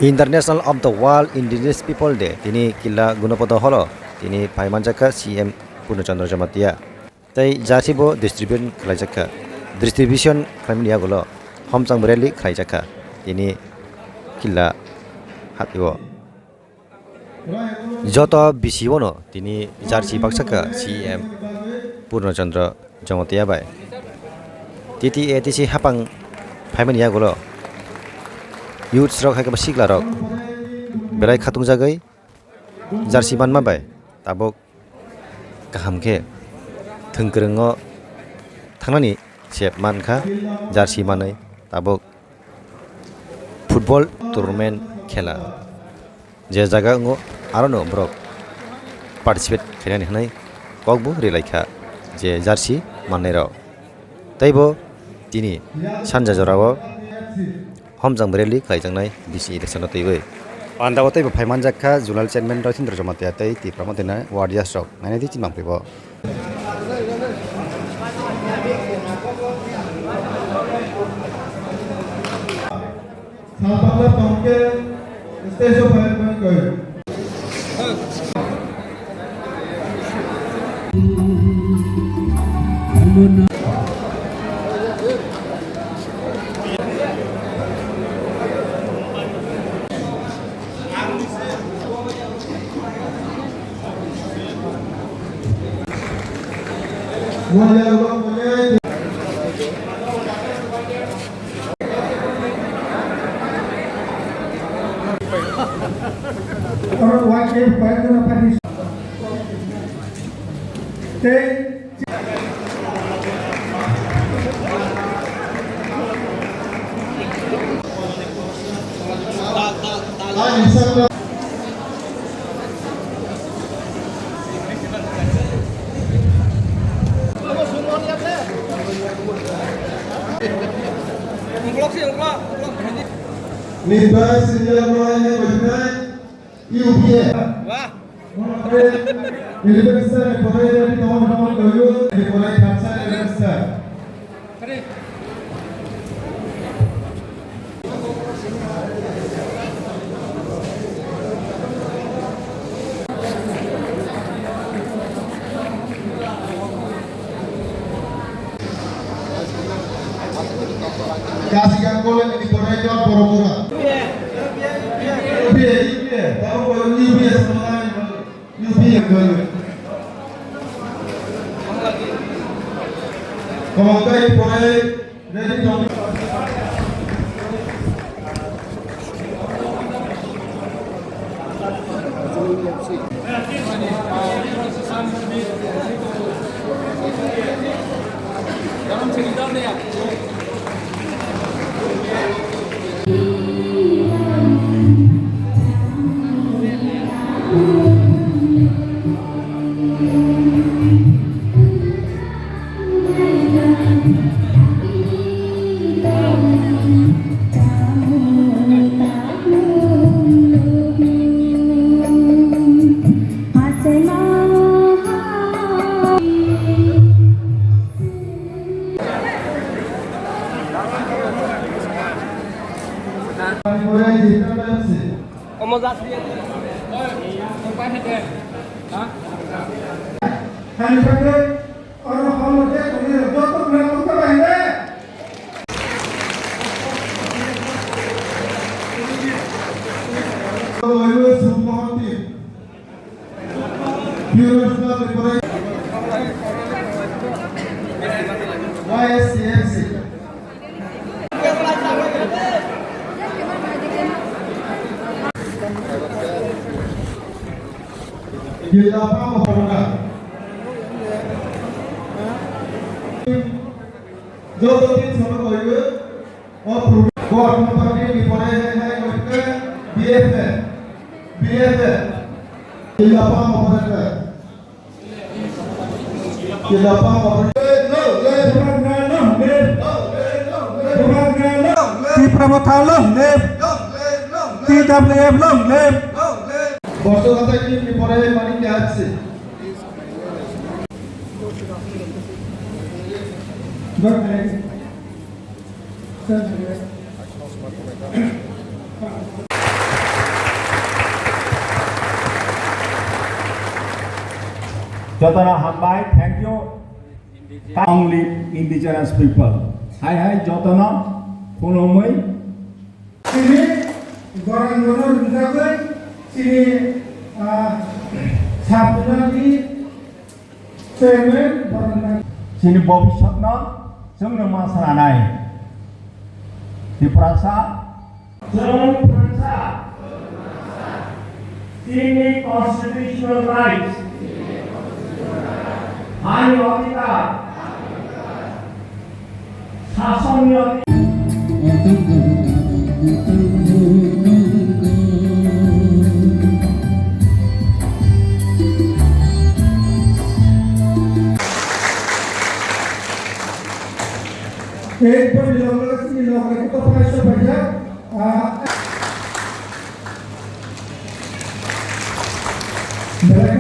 International of the World Indigenous People Day tini kila gunapodo holo tini paimanjaka CM Purnachandra Jamatia tai jasibo distribution khamnia golo homchang bereli khaijaka tini kila hatiwo joto bisiwono tini jarsi baksaka CM Purnachandra Jamatia bai titi etisi hapang paimania golo youth rok haikaba sigla rok berai khatung jagai jarsi banma bai tabok kaham khe thungkrengo thangnani chep mankha jarsi manai tabok football tournament khela je jaga ngo arono brok participate khainani hanai kokbu relaikha je jarsi manai rok taibo tini sanja jorao homjang bereli kaijangnai bisi election teibai anda otai phaimanjakha zonal chairman Rajendra Jamatia tei ti pramotena wardia srok nai di chimang pribo Sabala tongke stage of fireman koi orang wakil pada panis Libas senjamanya berkenaan UPA. Wah. Ini besar boleh dari kawan-kawan dulu boleh baca besar. Kasihkan boleh di boleh jawab pura-pura. UPA, tahu kalau UPA sebenarnya UPA dulu. Kalau kita boleh jadi topik. Dalam cerita ni ya. Kita apa mempermudah? Jodoh tim sama koyo, buat mempermudah di polanya koyo BFF. Kita apa mempermudah? Kita apa mempermudah? Di Pramothalom nem, di WM nem. বর্ষ কথা কি পরে পানিতে আছে Jotana Hambai, thank you. Long live indigenous people. Hai hai Jotana, Kunomoi. Sini, Gorang Gorang Bidagoy, sini Sabduna di Chairman, sini Bobby Shotna, जोंनो मा सानाय दिफ्रासा Sini constitutional rights, hari अधिकार, शासन एक पर लोगों को पैसा भैया मेरा